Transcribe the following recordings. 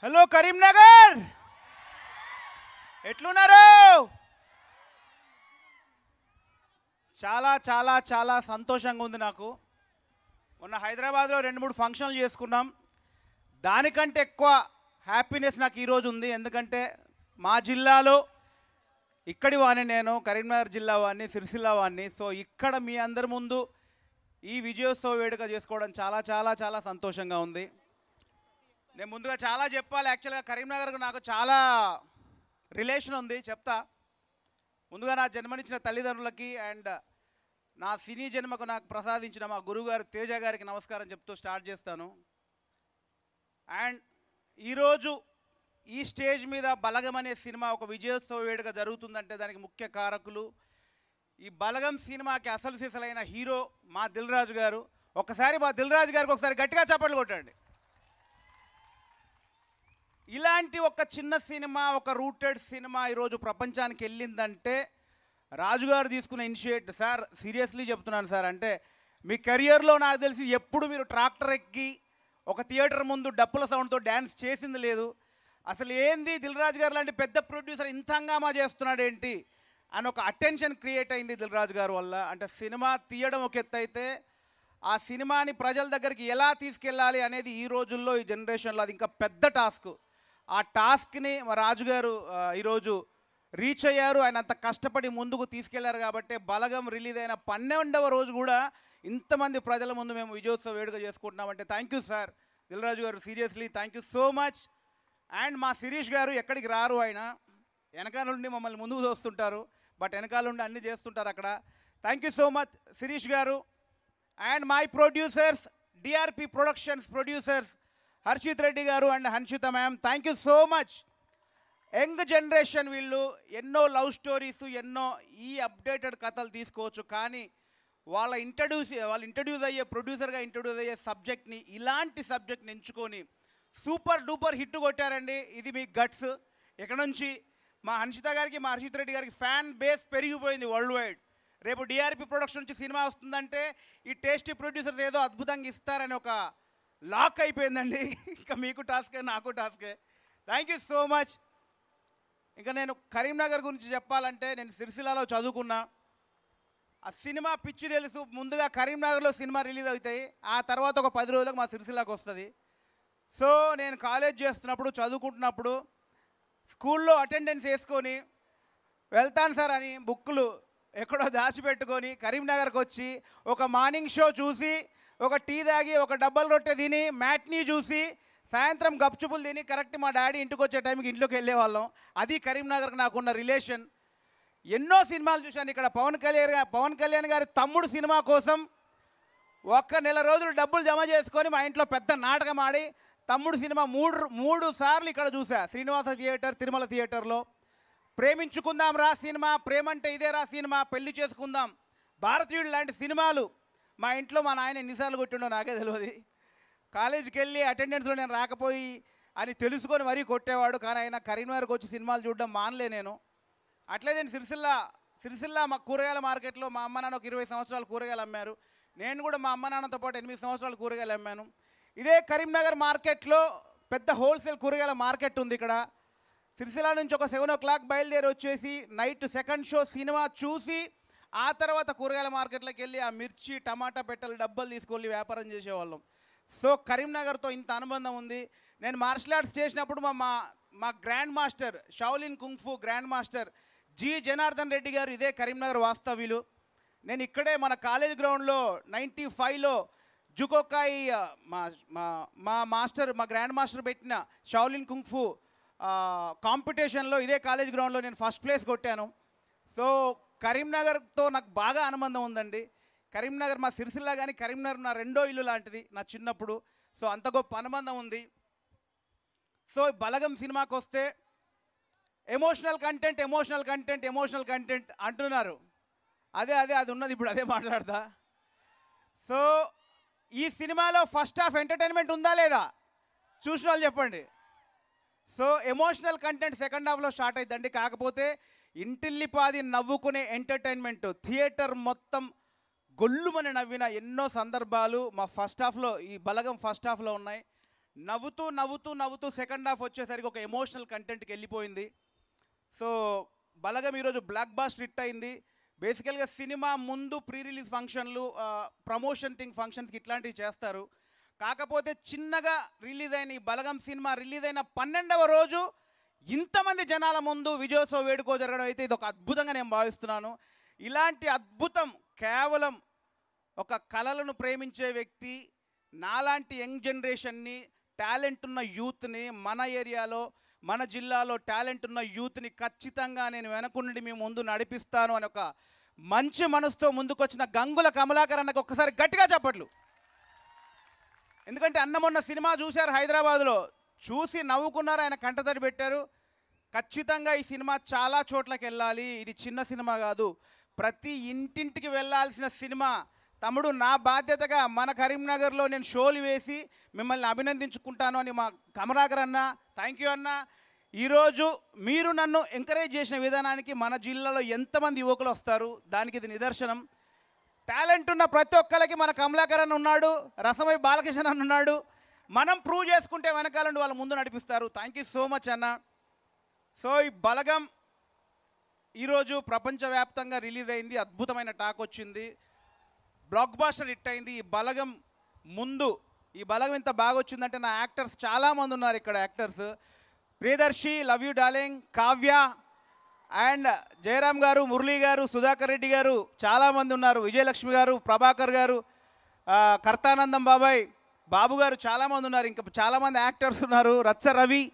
Hello Karimnagar, ఎట్లున్నారు? చాలా చాలా చాలా సంతోషంగా ఉంది నాకు. మొన్న హైదరాబాద్లో 2-3 ఫంక్షన్లు చేసుకున్నాం. దానికంటే ఎక్కువ హ్యాపీనెస్ నాకు ఈరోజు ఉంది. ఎందుకంటే మా జిల్లాలో ఇక్కడి వాడిని, నేను కరీంనగర్ జిల్లా వాడిని, సిరిసిల్ల వాడిని. సో ఇక్కడ మీ అందరి ముందు ఈ విజయోత్సవ వేడుక చేసుకోవడం చాలా చాలా చాలా సంతోషంగా ఉంది. నేను ముందుగా చాలా చెప్పాలి. యాక్చువల్గా కరీంనగర్కు నాకు చాలా రిలేషన్ ఉంది, చెప్తా. ముందుగా నా జన్మనిచ్చిన తల్లిదండ్రులకి అండ్ నా సినీ జన్మకు నాకు ప్రసాదించిన మా గురువుగారు తేజ గారికి నమస్కారం చెప్తూ స్టార్ట్ చేస్తాను. అండ్ ఈరోజు ఈ స్టేజ్ మీద బలగం అనే సినిమా ఒక విజయోత్సవ వేడుక జరుగుతుందంటే దానికి ముఖ్య కారకులు ఈ బలగం సినిమాకి అసలు సిసలైన హీరో మా దిల్ రాజు గారు. ఒకసారి మా దిల్ రాజు గారికి ఒకసారి గట్టిగా చప్పట్లు కొట్టండి. ఇలాంటి ఒక చిన్న సినిమా, ఒక రూటెడ్ సినిమా ఈరోజు ప్రపంచానికి వెళ్ళిందంటే రాజుగారు తీసుకున్న ఇనిషియేటివ్. సార్ సీరియస్లీ చెప్తున్నాను సార్, అంటే మీ కెరియర్లో నాకు తెలిసి ఎప్పుడు మీరు ట్రాక్టర్ ఎక్కి ఒక థియేటర్ ముందు డప్పుల సౌండ్తో డ్యాన్స్ చేసింది లేదు. అసలు ఏంది దిల్ రాజు గారు లాంటి పెద్ద ప్రొడ్యూసర్ ఇంత హంగామా చేస్తున్నాడు ఏంటి అని ఒక అటెన్షన్ క్రియేట్ అయింది దిల్ రాజు గారు వల్ల. అంటే సినిమా తీయడం ఒక ఎత్తు అయితే ఆ సినిమాని ప్రజల దగ్గరికి ఎలా తీసుకెళ్ళాలి అనేది ఈ రోజుల్లో, ఈ జనరేషన్లో అది ఇంకా పెద్ద టాస్క్. ఆ టాస్క్ని మా రాజుగారు ఈరోజు రీచ్ అయ్యారు. ఆయన అంత కష్టపడి ముందుకు తీసుకెళ్లారు కాబట్టి బలగం రిలీజ్ అయిన 12వ రోజు కూడా ఇంతమంది ప్రజల ముందు మేము విజయోత్సవ వేడుక చేసుకుంటున్నామంటే thank you sir Dil Raju గారు, seriously thank you so much. And మా శిరీష్ గారు ఎక్కడికి రారు, ఆయన వెనకాల నుండి మమ్మల్ని ముందుకు తోస్తుంటారు, బట్ వెనకాల నుండి అన్నీ చేస్తుంటారు అక్కడ. Thank you so much Shirish గారు. And my producers, DRP productions producers Harshit Reddy గారు and Hanshitha ma'am, thank you so much. Young generation వీళ్ళు ఎన్నో లవ్ స్టోరీస్, ఎన్నో ఈ అప్డేటెడ్ కథలు తీసుకోవచ్చు, కానీ వాళ్ళు ఇంట్రడ్యూస్ అయ్యే ప్రొడ్యూసర్గా ఇంట్రడ్యూస్ అయ్యే సబ్జెక్ట్ని, ఇలాంటి సబ్జెక్ట్ని ఎంచుకొని సూపర్ డూపర్ హిట్ కొట్టారండి. ఇది మీ గట్స్. ఇక్కడ నుంచి మా హన్షిత గారికి, మా హర్షిత్ రెడ్డి గారికి ఫ్యాన్ బేస్ పెరిగిపోయింది వరల్డ్ వైడ్. రేపు డిఆర్పి ప్రొడక్షన్ నుంచి సినిమా వస్తుందంటే ఈ టేస్టీ ప్రొడ్యూసర్స్ ఏదో అద్భుతంగా ఇస్తారని ఒక లాక్ అయిపోయిందండి. ఇంకా మీకు టాస్కే, నాకు టాస్కే. Thank you so much. ఇంకా నేను కరీంనగర్ గురించి చెప్పాలంటే, నేను సిరిసిల్లలో చదువుకున్నా. ఆ సినిమా పిచ్చి తెలుసు. ముందుగా కరీంనగర్లో సినిమా రిలీజ్ అవుతాయి, ఆ తర్వాత ఒక 10 రోజులకు మా సిరిసిల్లకు వస్తుంది. సో నేను కాలేజ్ చేస్తున్నప్పుడు, చదువుకుంటున్నప్పుడు స్కూల్లో అటెండెన్స్ వేసుకొని వెళ్తాను సార్ అని బుక్కులు ఎక్కడో దాచిపెట్టుకొని కరీంనగర్కి వచ్చి ఒక మార్నింగ్ షో చూసి, ఒక టీ తాగి, ఒక డబ్బల్ రొట్టె తిని, మ్యాట్నీ చూసి, సాయంత్రం గప్చుపులు తిని కరెక్ట్ మా డాడీ ఇంటికి వచ్చే టైంకి ఇంట్లోకి వెళ్ళేవాళ్ళం. అది కరీంనగర్కి నాకున్న రిలేషన్. ఎన్నో సినిమాలు చూశాను ఇక్కడ. పవన్ కళ్యాణ్ గారి తమ్ముడు సినిమా కోసం 1 నెల రోజులు డబ్బులు జమ చేసుకొని మా ఇంట్లో పెద్ద నాటకం ఆడి తమ్ముడు సినిమా 3 సార్లు ఇక్కడ చూసా. శ్రీనివాస థియేటర్, తిరుమల థియేటర్లో. ప్రేమించుకుందాం రా సినిమా, ప్రేమంటే ఇదే రా సినిమా, పెళ్లి చేసుకుందాం, భారతీయుడు లాంటి సినిమాలు మా ఇంట్లో మా నాయన ఎన్నిసార్లు కొట్టిండో నాకే తెలియదు. కాలేజీకి వెళ్ళి అటెండెన్స్లో నేను రాకపోయి అని తెలుసుకొని మరీ కొట్టేవాడు. కానీ ఆయన కరీంనగర్కి వచ్చి సినిమాలు చూడడం మానలే నేను. అట్లే నేను సిరిసిల్ల మా కూరగాయల మార్కెట్లో మా అమ్మ నాన్న ఒక 20 సంవత్సరాలు కూరగాయలు అమ్మారు. నేను కూడా మా అమ్మ నాన్నతో పాటు 8 సంవత్సరాలు కూరగాయలు అమ్మాను. ఇదే కరీంనగర్ మార్కెట్లో పెద్ద హోల్సేల్ కూరగాయల మార్కెట్ ఉంది ఇక్కడ. సిరిసిల్ల నుంచి ఒక 7 o'clock బయలుదేరి వచ్చేసి నైట్ సెకండ్ షో సినిమా చూసి ఆ తర్వాత కూరగాయల మార్కెట్లోకి వెళ్ళి ఆ మిర్చి, టమాటా పెట్టెలు డబ్బాలు తీసుకెళ్ళి వ్యాపారం చేసేవాళ్ళం. సో కరీంనగర్తో ఇంత అనుబంధం ఉంది. నేను మార్షల్ ఆర్ట్స్ చేసినప్పుడు మా grand master, Shaolin kung fu grand master G Janardhan Reddy గారు ఇదే కరీంనగర్ వాస్తవ్యులు. నేను ఇక్కడే మన కాలేజ్ గ్రౌండ్లో 95లో జుకోకాయి మా గ్రాండ్ మాస్టర్ పెట్టిన షావులిన్ కుంగ్ఫు కాంపిటీషన్లో ఇదే కాలేజ్ గ్రౌండ్లో నేను ఫస్ట్ ప్లేస్ కొట్టాను. సో కరీంనగర్తో నాకు బాగా అనుబంధం ఉందండి. కరీంనగర్ మా సిరిసిల్ల కానీ కరీంనగర్ నా రెండో ఇల్లు లాంటిది నా చిన్నప్పుడు. సో అంత గొప్ప అనుబంధం ఉంది. సో బలగం సినిమాకి వస్తే ఎమోషనల్ కంటెంట్ అంటున్నారు. అది ఉన్నది, ఇప్పుడు అదే మాట్లాడతా. సో ఈ సినిమాలో ఫస్ట్ హాఫ్ ఎంటర్టైన్మెంట్ ఉందా లేదా చూసిన వాళ్ళు చెప్పండి. సో ఎమోషనల్ కంటెంట్ సెకండ్ హాఫ్లో స్టార్ట్ అవుతుందండి. కాకపోతే ఇంటిల్లిపాది నవ్వుకునే ఎంటర్టైన్మెంట్, థియేటర్ మొత్తం గొల్లుమని నవ్విన ఎన్నో సందర్భాలు మా ఫస్ట్ హాఫ్లో, ఈ బలగం ఫస్ట్ హాఫ్లో ఉన్నాయి. నవ్వుతూ నవ్వుతూ నవ్వుతూ సెకండ్ హాఫ్ వచ్చేసరికి ఒక ఎమోషనల్ కంటెంట్కి వెళ్ళిపోయింది. సో బలగం ఈరోజు బ్లాక్ బాస్టర్ హిట్ అయింది. బేసికల్గా సినిమా ముందు ప్రీ రిలీజ్ ఫంక్షన్లు, ప్రమోషన్ ఫంక్షన్స్కి ఇట్లాంటివి చేస్తారు. కాకపోతే చిన్నగా రిలీజ్ అయిన ఈ బలగం సినిమా రిలీజ్ అయిన 12వ రోజు ఇంతమంది జనాల ముందు విజయోత్సవ వేడుకో జరగడం అయితే ఇది ఒక అద్భుతంగా నేను భావిస్తున్నాను. ఇలాంటి అద్భుతం కేవలం ఒక కళలను ప్రేమించే వ్యక్తి, నాలాంటి యంగ్ జనరేషన్ని, టాలెంట్ ఉన్న యూత్ని, మన ఏరియాలో మన జిల్లాలో టాలెంట్ ఉన్న యూత్ని ఖచ్చితంగా నేను వెనకుండి మీ ముందు నడిపిస్తాను అని ఒక మంచి మనసుతో ముందుకొచ్చిన గంగుల కమలాకర్ అన్నకు ఒక్కసారి గట్టిగా చెప్పట్లు. ఎందుకంటే మొన్న సినిమా చూశారు హైదరాబాద్లో, చూసి నవ్వుకున్నారు, ఆయన కంటతడి పెట్టారు. ఖచ్చితంగా ఈ సినిమా చాలా చోట్లకి వెళ్ళాలి, ఇది చిన్న సినిమా కాదు, ప్రతి ఇంటింటికి వెళ్ళాల్సిన సినిమా. తమ్ముడు, నా బాధ్యతగా మన కరీంనగర్లో నేను షోలు వేసి మిమ్మల్ని అభినందించుకుంటాను అని మా కమలాకర్ అన్న, థ్యాంక్ యూ అన్న. ఈరోజు మీరు నన్ను ఎంకరేజ్ చేసిన విధానానికి మన జిల్లాలో ఎంతమంది యువకులు వస్తారు, దానికి ఇది నిదర్శనం. టాలెంట్ ఉన్న ప్రతి ఒక్కరికి మన కమలాకర్ అన్న ఉన్నాడు, రసమై బాలకృష్ణ అన్న ఉన్నాడు. మనం ప్రూవ్ చేసుకుంటే వెనకాలండి వాళ్ళు ముందు నడిపిస్తారు. థ్యాంక్ యూ సో మచ్ అన్న. సో ఈ బలగం ఈరోజు ప్రపంచవ్యాప్తంగా రిలీజ్ అయింది, అద్భుతమైన టాక్ వచ్చింది, బ్లాక్ బాస్టర్ హిట్ అయింది. ఈ బలగం ముందు ఈ బలగం ఇంత బాగా వచ్చిందంటే నా యాక్టర్స్ చాలామంది ఉన్నారు ఇక్కడ. Actors Priyadarshi, love you darling, Kavya and Jayaram గారు, మురళీ గారు, సుధాకర్ రెడ్డి గారు, చాలామంది ఉన్నారు, విజయలక్ష్మి గారు, ప్రభాకర్ గారు, కర్తానందం బాబాయ్, బాబు గారు, చాలామంది ఉన్నారు. ఇంకా చాలామంది యాక్టర్స్ ఉన్నారు. రచ్చ రవి,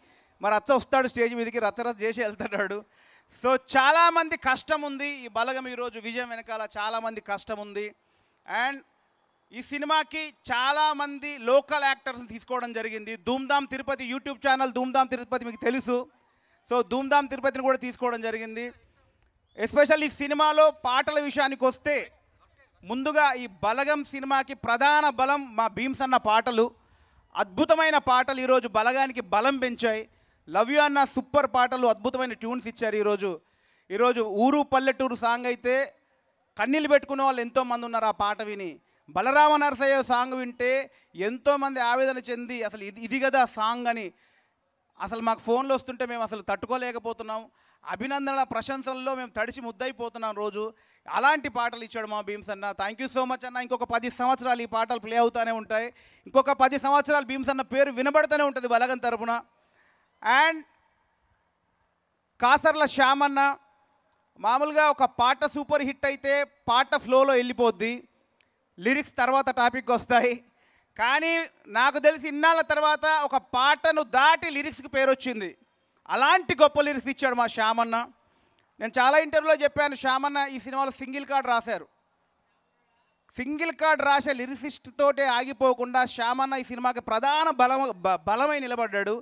మరి రచ్చ వస్తాడు స్టేజ్ మీదకి, రచ్చ చేసి వెళ్తాడు. సో చాలామంది కష్టం ఉంది ఈ బలగం ఈరోజు విజయం వెనకాల, చాలామంది కష్టం ఉంది. అండ్ ఈ సినిమాకి చాలామంది లోకల్ యాక్టర్స్ని తీసుకోవడం జరిగింది. ధూమ్ధామ్ తిరుపతి యూట్యూబ్ ఛానల్ ధూమ్ధామ్ తిరుపతి మీకు తెలుసు. సో ధూమ్ధామ్ తిరుపతిని కూడా తీసుకోవడం జరిగింది. ఎస్పెషల్లీ ఈ సినిమాలో పాటల విషయానికి వస్తే, ముందుగా ఈ బలగం సినిమాకి ప్రధాన బలం మా భీమ్స్ అన్న పాటలు. అద్భుతమైన పాటలు ఈరోజు బలగానికి బలం పెంచాయి. లవ్ యూ అన్న సూపర్ పాటలు, అద్భుతమైన ట్యూన్స్ ఇచ్చారు. ఈరోజు ఊరు పల్లెటూరు సాంగ్ అయితే కన్నీళ్ళు పెట్టుకునే వాళ్ళు ఎంతోమంది ఉన్నారు ఆ పాట విని. బలరామ నరసయ్య సాంగ్ వింటే ఎంతోమంది ఆవేదన చెంది అసలు ఇది కదా సాంగ్ అని అసలు మాకు ఫోన్లు వస్తుంటే మేము అసలు తట్టుకోలేకపోతున్నాం. అభినందనల ప్రశంసల్లో మేము తడిసి ముద్దయిపోతున్నాం రోజు. అలాంటి పాటలు ఇచ్చాడు మా భీమ్స్ అన్న. థ్యాంక్ యూ సో మచ్ అన్న. ఇంకొక 10 సంవత్సరాలు ఈ పాటలు ప్లే అవుతూనే ఉంటాయి. ఇంకొక 10 సంవత్సరాలు భీమ్స్ అన్న పేరు వినబడుతూనే ఉంటుంది బలగం తరపున. అండ్ కాసర్ల శ్యామన్న, మామూలుగా ఒక పాట సూపర్ హిట్ అయితే పాట ఫ్లోలో వెళ్ళిపోద్ది, లిరిక్స్ తర్వాత టాపిక్ వస్తాయి. కానీ నాకు తెలిసి ఇన్నాళ్ళ తర్వాత ఒక పాటను దాటి లిరిక్స్కి పేరు వచ్చింది. అలాంటి గొప్ప లిరిక్స్ ఇచ్చాడు మా శ్యామన్న. నేను చాలా ఇంటర్వ్యూలో చెప్పాను, శ్యామన్న ఈ సినిమాలో సింగిల్ కార్డ్ రాశారు. సింగిల్ కార్డ్ రాసే లిరిసిస్ట్ తోటే ఆగిపోకుండా శ్యామన్న ఈ సినిమాకి ప్రధాన బలమై నిలబడ్డాడు.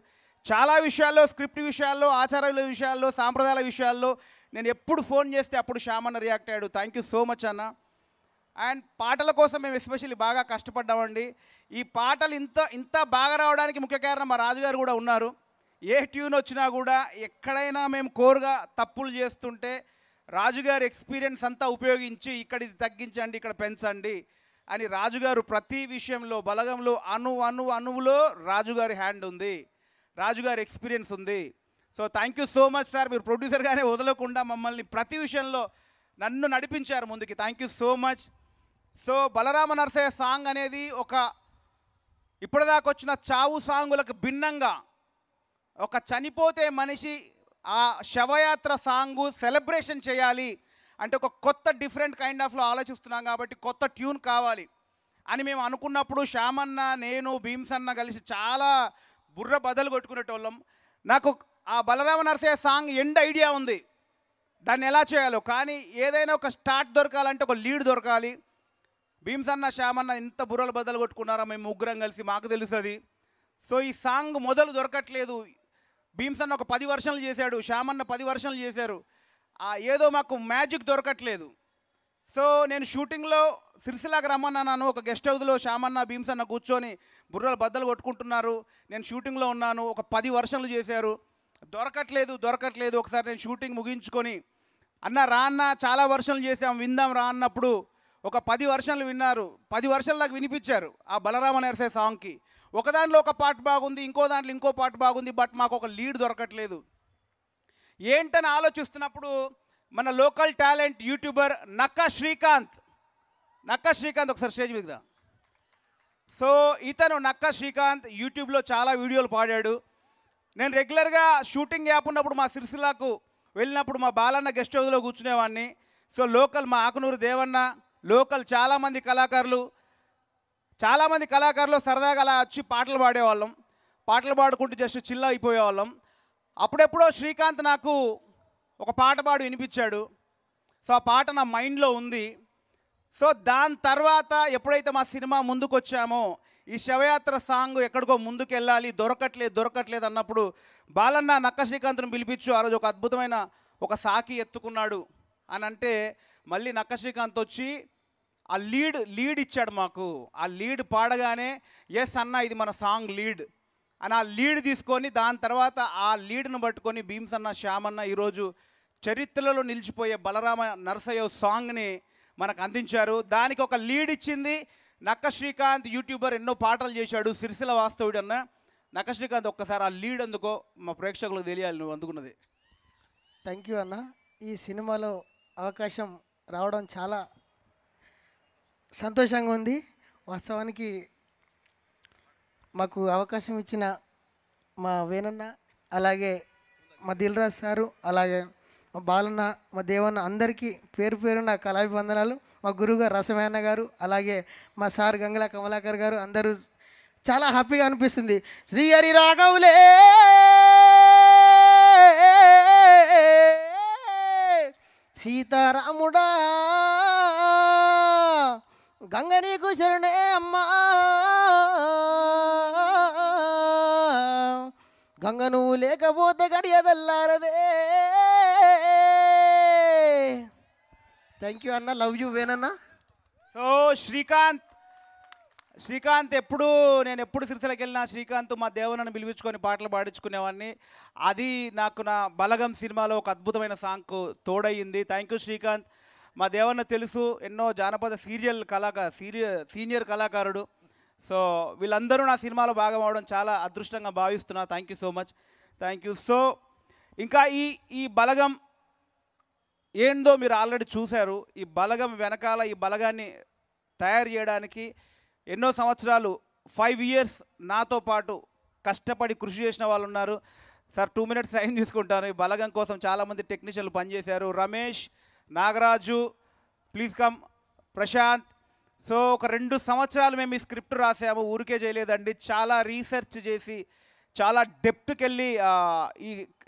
చాలా విషయాల్లో, స్క్రిప్ట్ విషయాల్లో, ఆచారాల విషయాల్లో, సాంప్రదాయాల విషయాల్లో నేను ఎప్పుడు ఫోన్ చేస్తే అప్పుడు శ్యామన్న రియాక్ట్ అయ్యాడు. థ్యాంక్ యూ సో మచ్ అన్న. అండ్ పాటల కోసం మేము ఎస్పెషల్లీ బాగా కష్టపడ్డామండి. ఈ పాటలు ఇంత బాగా రావడానికి ముఖ్య కారణం మా రాజుగారు కూడా ఉన్నారు. ఏ ట్యూన్ వచ్చినా కూడా ఎక్కడైనా మేము కోరుగా తప్పులు చేస్తుంటే రాజుగారి ఎక్స్పీరియన్స్ అంతా ఉపయోగించి ఇక్కడ ఇది తగ్గించండి, ఇక్కడ పెంచండి అని రాజుగారు ప్రతి విషయంలో, బలగంలో అణువులో రాజుగారి హ్యాండ్ ఉంది, రాజుగారి ఎక్స్పీరియన్స్ ఉంది. So thank you so much sir. మీరు ప్రొడ్యూసర్గానే వదలకుండా మమ్మల్ని ప్రతి విషయంలో నన్ను నడిపించారు ముందుకి. Thank you so much. So Balarama Narasayya song అనేది ఒక ఇప్పటిదాకా వచ్చిన చావు సాంగులకు భిన్నంగా, ఒక చనిపోతే మనిషి ఆ శవయాత్ర సాంగు సెలబ్రేషన్ చేయాలి అంటే ఒక కొత్త డిఫరెంట్ కైండ్ ఆఫ్లో ఆలోచిస్తున్నాం కాబట్టి కొత్త ట్యూన్ కావాలి అని మేము అనుకున్నప్పుడు శ్యామన్న, నేను, భీమ్స్ అన్న కలిసి చాలా బుర్ర బదలు కొట్టుకునేటోళ్ళం. నాకు ఆ Balarama Narasayya song end idea ఉంది, దాన్ని ఎలా చేయాలో. కానీ ఏదైనా ఒక స్టార్ట్ దొరకాలంటే ఒక లీడ్ దొరకాలి. భీమ్స్ అన్న, శ్యామన్న ఎంత బుర్రలు బద్దలు కొట్టుకున్నారో మేము ముగ్గురం కలిసి, మాకు తెలుస్తుంది. సో ఈ సాంగ్ మొదలు దొరకట్లేదు. భీమ్స్ అన్న ఒక 10 వర్షన్లు చేశాడు, శ్యామన్న 10 వర్షన్లు చేశారు. ఏదో మాకు మ్యాజిక్ దొరకట్లేదు. సో నేను షూటింగ్లో సిరిసిలాకి రమ్మన్నాను. ఒక గెస్ట్ హౌస్లో శ్యామన్న, భీమ్స్ అన్న కూర్చొని బుర్రలు బద్దలు కొట్టుకుంటున్నారు. నేను షూటింగ్లో ఉన్నాను. ఒక 10 వర్షన్లు చేశారు, దొరకట్లేదు. ఒకసారి నేను షూటింగ్ ముగించుకొని, అన్న రా అన్న, చాలా వర్షన్లు చేసాం, విందాం రా అన్నప్పుడు ఒక 10 వర్షన్లు విన్నారు. 10 వర్షాలు నాకు వినిపించారు ఆ బలరామ నరసయ్య సాంగ్కి. ఒకదాంట్లో ఒక పాట బాగుంది, ఇంకో దాంట్లో ఇంకో పాట బాగుంది, బట్ మాకు ఒక లీడ్ దొరకట్లేదు. ఏంటని ఆలోచిస్తున్నప్పుడు మన local talent YouTuber Nakka Srikanth ఒకసారి స్టేజ్ మీద. సో ఇతను నక్కా శ్రీకాంత్ యూట్యూబ్లో చాలా వీడియోలు పాడాడు. నేను రెగ్యులర్గా షూటింగ్ యాప్ ఉన్నప్పుడు మా సిరిసిల్లాకు వెళ్ళినప్పుడు మా బాలన్న గెస్ట్ హౌస్లో కూర్చునేవాడిని. సో లోకల్ మా ఆకునూరు దేవన్న, లోకల్ చాలామంది కళాకారులు సరదాగా అలా వచ్చి పాటలు పాడేవాళ్ళం. పాటలు పాడుకుంటూ జస్ట్ చిల్ అయిపోయేవాళ్ళం. అప్పుడెప్పుడో శ్రీకాంత్ నాకు ఒక పాట పాడు వినిపించాడు. సో ఆ పాట నా మైండ్లో ఉంది. సో దాని తర్వాత ఎప్పుడైతే మా సినిమా ముందుకు వచ్చామో, ఈ శవయాత్ర సాంగ్ ఎక్కడికో ముందుకు వెళ్ళాలి, దొరకట్లేదు అన్నప్పుడు బాలన్న నక్కా శ్రీకాంత్ను పిలిపించు, ఆ రోజు ఒక అద్భుతమైన ఒక సాకి ఎత్తుకున్నాడు అని అంటే, మళ్ళీ నక్కా శ్రీకాంత్ వచ్చి ఆ లీడ్ ఇచ్చాడు మాకు. ఆ లీడ్ పాడగానే ఎస్ అన్న ఇది మన సాంగ్ లీడ్ అని ఆ లీడ్ తీసుకొని, దాని తర్వాత ఆ లీడ్ను పట్టుకొని భీమ్స్ అన్న, శ్యామన్న ఈరోజు చరిత్రలో నిలిచిపోయే బలరామ నరసయ్య సాంగ్ని మనకు అందించారు. దానికి ఒక లీడ్ ఇచ్చింది నక్కా శ్రీకాంత్. యూట్యూబర్, ఎన్నో పాటలు చేశాడు, సిరిసిల్ల వాస్తవుడు అన్న నక్కా శ్రీకాంత్. ఒక్కసారి ఆ లీడ్ అందుకో, మా ప్రేక్షకులకు తెలియాలి నువ్వు అందుకున్నది. థ్యాంక్ యూ అన్న. ఈ సినిమాలో అవకాశం రావడం చాలా సంతోషంగా ఉంది. వాస్తవానికి మాకు అవకాశం ఇచ్చిన మా వేణన్న, అలాగే మా దిల్రాజ్ సారు, అలాగే మా బాలన్న, మా దేవన్న అందరికీ పేరు పేరున కళాభివందనాలు. మా గురువుగారు రసమయ్యన్న గారు, అలాగే మా సార్ గంగల కమలాకర్ గారు, అందరూ చాలా హ్యాపీగా అనిపిస్తుంది. శ్రీహరి రాఘవులే సీతారాముడా గంగ నీకు శరణే అమ్మా, గంగ నువ్వు లేకపోతే గడియదల్లారదే. థ్యాంక్ యూ అన్న, లవ్ యూ వేనన్న. సో శ్రీకాంత్ నేను ఎప్పుడు సిరిసిల్లకి వెళ్ళినా శ్రీకాంత్ మా దేవనని పిలిపించుకొని పాటలు పాడించుకునేవాడిని. అది నాకు నా బలగం సినిమాలో ఒక అద్భుతమైన సాంగ్కు తోడయింది. Thank you Srikanth. మా దేవన్న తెలుసు, ఎన్నో జానపద సీనియర్ కళాకారుడు. సో వీళ్ళందరూ నా సినిమాలో భాగం అవడం చాలా అదృష్టంగా భావిస్తున్నా. Thank you so much, thank you. So ఇంకా ఈ బలగం ఏందో మీరు ఆల్రెడీ చూశారు. ఈ బలగం వెనకాల ఈ బలగాన్ని తయారు చేయడానికి ఎన్నో సంవత్సరాలు 5 years నాతో పాటు కష్టపడి కృషి చేసిన వాళ్ళు ఉన్నారు. సార్ 2 minutes టైం తీసుకుంటాను. ఈ బలగం కోసం చాలామంది టెక్నీషియన్లు పనిచేశారు. Ramesh, Nagaraju, please come, Prashanth. So ఒక 2 సంవత్సరాలు మేము ఈ స్క్రిప్ట్ రాసాము, ఊరికే చేయలేదండి. చాలా రీసెర్చ్ చేసి చాలా డెప్త్కి వెళ్ళి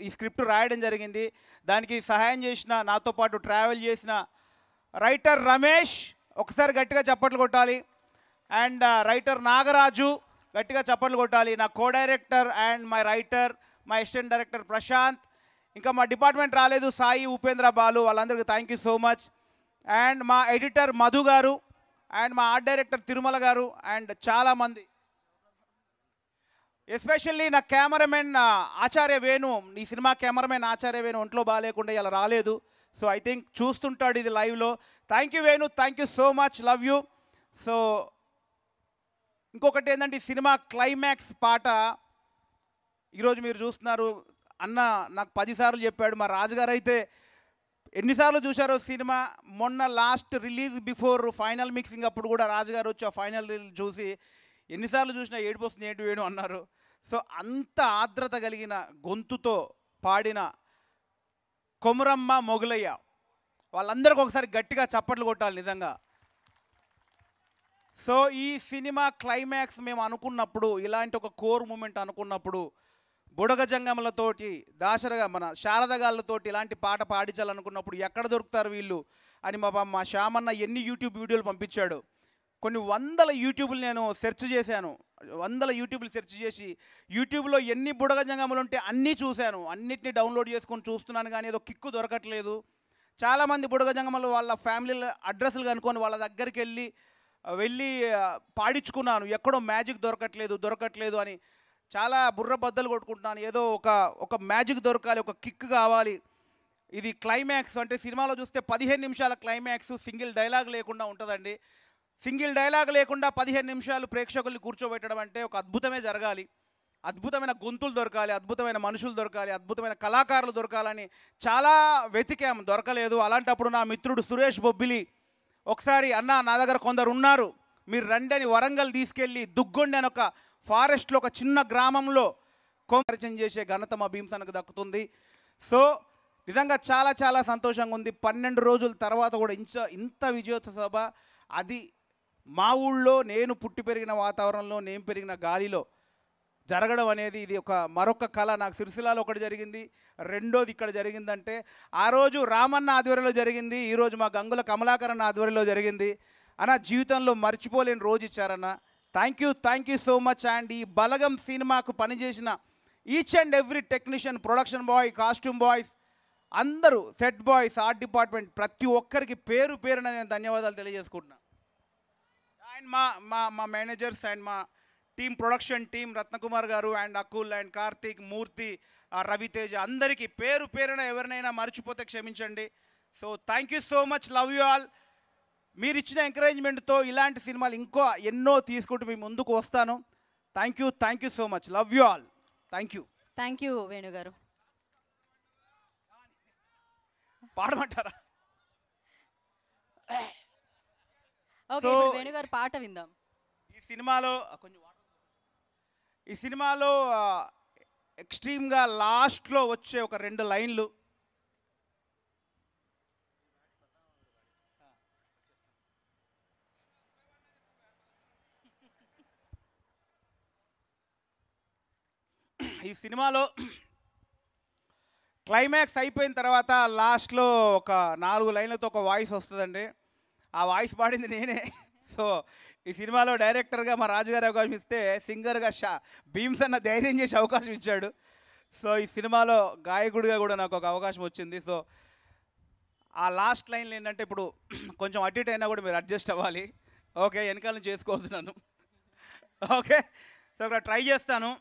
ఈ స్క్రిప్ట్ రాయడం జరిగింది. దానికి సహాయం చేసిన, నాతో పాటు ట్రావెల్ చేసిన రైటర్ రమేష్, ఒకసారి గట్టిగా చప్పట్లు కొట్టాలి. అండ్ రైటర్ నాగరాజు, గట్టిగా చప్పట్లు కొట్టాలి. నా co-director and my writer, my assistant director Prashanth. ఇంకా మా డిపార్ట్మెంట్ రాలేదు, సాయి, ఉపేంద్ర, బాలు, వాళ్ళందరికీ thank you so much. And మా ఎడిటర్ మధు గారు, అండ్ మా ఆర్ట్ డైరెక్టర్ తిరుమల గారు, అండ్ చాలామంది, ఎస్పెషల్లీ నా కెమెరామెన్ ఆచార్య వేణు. ఈ సినిమా కెమెరామెన్ ఆచార్య వేణు ఒంట్లో బాగాలేకుండా ఇలా రాలేదు. సో ఐ థింక్ చూస్తుంటాడు ఇది లైవ్లో. Thank you Venu, thank you so much, love you. So ఇంకొకటి ఏంటంటే, ఈ సినిమా క్లైమాక్స్ పాట ఈరోజు మీరు చూస్తున్నారు. అన్న నాకు 10 సార్లు చెప్పాడు. మా రాజుగారు అయితే ఎన్నిసార్లు చూశారో సినిమా. మొన్న last release before final mixing అప్పుడు కూడా రాజుగారు వచ్చి ఆ ఫైనల్ చూసి ఎన్నిసార్లు చూసినా ఏడుపు వస్తుంది ఏంటి వేణు అన్నారు. సో అంత ఆర్ద్రత కలిగిన గొంతుతో పాడిన కొమురమ్మ, మొగులయ్య, వాళ్ళందరికీ ఒకసారి గట్టిగా చప్పట్లు కొట్టాలి నిజంగా. సో ఈ సినిమా క్లైమాక్స్ మేము అనుకున్నప్పుడు, ఇలాంటి ఒక కోర్ మూమెంట్ అనుకున్నప్పుడు, బుడగ జంగములతోటి, మన శారదగాళ్ళతోటి ఇలాంటి పాట పాడించాలనుకున్నప్పుడు ఎక్కడ దొరుకుతారు వీళ్ళు అని మా శ్యామన్న ఎన్ని యూట్యూబ్ వీడియోలు పంపించాడు. కొన్ని 100 యూట్యూబ్లు నేను సెర్చ్ చేశాను. 100 యూట్యూబ్లు సెర్చ్ చేసి యూట్యూబ్లో ఎన్ని బుడగ జంగములు ఉంటే అన్నీ చూశాను. అన్నిటినీ డౌన్లోడ్ చేసుకొని చూస్తున్నాను, కానీ ఏదో కిక్కు దొరకట్లేదు. చాలామంది బుడగ జంగములు వాళ్ళ ఫ్యామిలీ అడ్రస్లు కనుక్కొని వాళ్ళ దగ్గరికి వెళ్ళి పాడించుకున్నాను. ఎక్కడో మ్యాజిక్ దొరకట్లేదు అని చాలా బుర్ర బద్దలు కొట్టుకుంటున్నాను. ఏదో ఒక మ్యాజిక్ దొరకాలి, ఒక కిక్ కావాలి. ఇది క్లైమాక్స్ అంటే సినిమాలో చూస్తే 15 నిమిషాల క్లైమాక్స్, సింగిల్ డైలాగ్ లేకుండా ఉంటుందండి. సింగిల్ డైలాగ్ లేకుండా 15 నిమిషాలు ప్రేక్షకుల్ని కూర్చోబెట్టడం అంటే ఒక అద్భుతమే జరగాలి. అద్భుతమైన గొంతులు దొరకాలి, అద్భుతమైన మనుషులు దొరకాలి, అద్భుతమైన కళాకారులు దొరకాలని చాలా వెతికాము, దొరకలేదు. అలాంటప్పుడు నా మిత్రుడు సురేష్ బొబ్బిలి ఒకసారి అన్న నా దగ్గర కొందరు ఉన్నారు, మీరు రండి అని వరంగల్ తీసుకెళ్ళి దుగ్గొండి అని ఒక ఫారెస్ట్లో ఒక చిన్న గ్రామంలో పరిచయం చేసే ఘనత మా భీమ్సన్కు దక్కుతుంది. సో నిజంగా చాలా చాలా సంతోషంగా ఉంది. 12 రోజుల తర్వాత కూడా ఇంత విజయోత్సవ సభ, అది మా ఊళ్ళో నేను పుట్టి పెరిగిన వాతావరణంలో, నేను పెరిగిన గాలిలో జరగడం అనేది ఇది ఒక మరొక కళ. నాకు సిరిసిల్లాలో ఒకటి జరిగింది, రెండోది ఇక్కడ జరిగిందంటే ఆ రోజు రామన్న ఆధ్వర్యంలో జరిగింది, ఈరోజు మా గంగుల కమలాకరణ ఆధ్వర్యంలో జరిగింది అన్న. జీవితంలో మర్చిపోలేని రోజు ఇచ్చారన్న. Thank you so much. And ఈ బలగం సినిమాకు పనిచేసిన each and every technician, production boy, costume boys అందరూ, సెట్ బాయ్స్, ఆర్ట్ డిపార్ట్మెంట్, ప్రతి ఒక్కరికి పేరు పేరున నేను ధన్యవాదాలు తెలియజేసుకుంటున్నాను. అండ్ మా మేనేజర్స్ అండ్ మా టీమ్, ప్రొడక్షన్ టీం, రత్నకుమార్ గారు అండ్ అకుల్ అండ్ కార్తీక్, మూర్తి, రవితేజ, అందరికీ పేరు పేరున ఎవరినైనా మర్చిపోతే క్షమించండి. So thank you so much, love you all. మీరు ఇచ్చిన ఎంకరేజ్మెంట్తో ఇలాంటి సినిమాలు ఇంకో ఎన్నో తీసుకుంటూ మీ ముందుకు వస్తాను. Thank you so much, love you all. Thank you Venu గారు. పాడమంటారా? ఓకే, వేణు గారు పాట విందాం. ఈ సినిమాలో ఎక్స్ట్రీమ్గా లాస్ట్లో వచ్చే ఒక 2 లైన్లు. ఈ సినిమాలో క్లైమాక్స్ అయిపోయిన తర్వాత లాస్ట్లో ఒక 4 లైన్లతో ఒక వాయిస్ వస్తుందండి. ఆ వాయిస్ పాడింది నేనే. సో ఈ సినిమాలో డైరెక్టర్గా మా రాజుగారి అవకాశం ఇస్తే, సింగర్గా భీమ్సన్న ధైర్యం చేసి అవకాశం ఇచ్చాడు. సో ఈ సినిమాలో గాయకుడిగా కూడా నాకు ఒక అవకాశం వచ్చింది. సో ఆ లాస్ట్ లైన్లు ఏంటంటే, ఇప్పుడు కొంచెం అటు ఇటు అయినా కూడా మీరు అడ్జస్ట్ అవ్వాలి. ఓకే, వెనకాల నుంచి చేసుకోవద్దున్నాను. ఓకే, సో ఇక్కడ ట్రై చేస్తాను.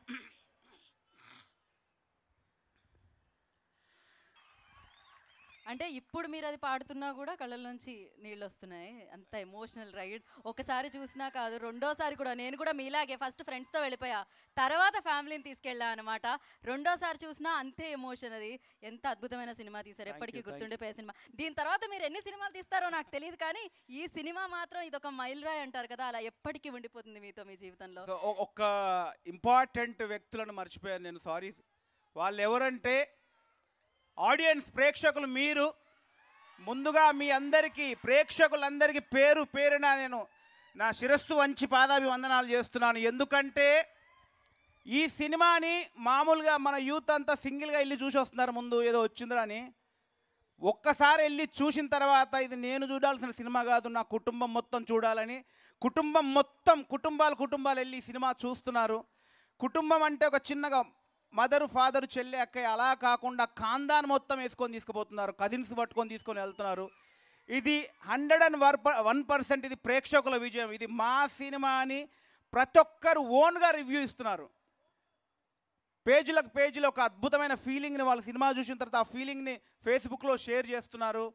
అంటే ఇప్పుడు మీరు అది పాడుతున్నా కూడా కళ్ళ నుంచి నీళ్ళు వస్తున్నాయి, అంత ఎమోషనల్ రైడ్. ఒకసారి చూసినా కాదు, రెండోసారి కూడా. నేను కూడా మీలాగే ఫస్ట్ ఫ్రెండ్స్తో వెళ్ళిపోయా, తర్వాత ఫ్యామిలీని తీసుకెళ్ళా అనమాట. రెండోసారి చూసినా అంతే ఎమోషన్. అది ఎంత అద్భుతమైన సినిమా తీశారు, ఎప్పటికీ గుర్తుండిపోయే సినిమా. దీని తర్వాత మీరు ఎన్ని సినిమాలు తీస్తారో నాకు తెలియదు, కానీ ఈ సినిమా మాత్రం ఇదొక మైల్ రాయ్ అంటారు కదా, అలా ఎప్పటికీ ఉండిపోతుంది మీతో, మీ జీవితంలో. ఒక ఇంపార్టెంట్ వ్యక్తులను మర్చిపోయాను నేను, సారీ. వాళ్ళు ఎవరంటే ఆడియన్స్, ప్రేక్షకులు. మీరు ముందుగా మీ అందరికీ, ప్రేక్షకులందరికీ పేరు పేరున నేను నా శిరస్సు వంచి పాదాభివందనాలు చేస్తున్నాను. ఎందుకంటే ఈ సినిమాని మామూలుగా మన యూత్ అంతా సింగిల్గా వెళ్ళి చూసి వస్తున్నారు, ముందు ఏదో వచ్చిందని. ఒక్కసారి వెళ్ళి చూసిన తర్వాత ఇది నేను చూడాల్సిన సినిమా కాదు, నా కుటుంబం మొత్తం చూడాలని కుటుంబాలు వెళ్ళి ఈ సినిమా చూస్తున్నారు. కుటుంబం అంటే ఒక చిన్నగా మదరు, ఫాదరు, చెల్లి, అక్కయ్య, అలా కాకుండా ఖాందాన్ మొత్తం వేసుకొని తీసుకుపోతున్నారు, కజిన్స్ పట్టుకొని తీసుకొని వెళ్తున్నారు. ఇది 101% ఇది ప్రేక్షకుల విజయం. ఇది మా సినిమా అని ప్రతి ఒక్కరు ఓన్గా రివ్యూ ఇస్తున్నారు. పేజీలు ఒక అద్భుతమైన ఫీలింగ్ని వాళ్ళు సినిమా చూసిన తర్వాత ఆ ఫీలింగ్ని ఫేస్బుక్లో షేర్ చేస్తున్నారు,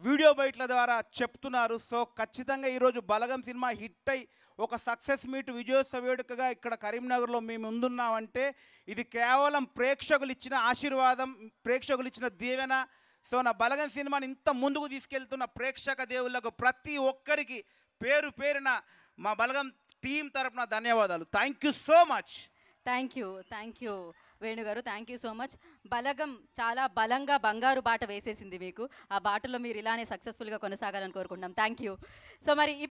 వీడియో బయట్ల ద్వారా చెప్తున్నారు. సో ఖచ్చితంగా ఈరోజు బలగం సినిమా హిట్ అయి ఒక సక్సెస్ మీట్, విజయోత్సవ వేడుకగా ఇక్కడ కరీంనగర్లో మేము ముందున్నామంటే ఇది కేవలం ప్రేక్షకులు ఇచ్చిన ఆశీర్వాదం, ప్రేక్షకులు ఇచ్చిన దీవెన. సో నా బలగం సినిమాని ఇంత ముందుకు తీసుకెళ్తున్న ప్రేక్షక దేవుళ్ళకు ప్రతి ఒక్కరికి పేరు పేరున మా బలగం టీం తరపున ధన్యవాదాలు. Thank you so much. Thank you Venu గారు, థ్యాంక్ యూ సో మచ్. బలగం చాలా బలంగా బంగారు బాట వేసేసింది మీకు. ఆ బాటలో మీరు ఇలానే సక్సెస్ఫుల్గా కొనసాగాలని కోరుకుంటున్నాం. Thank you. సో మరి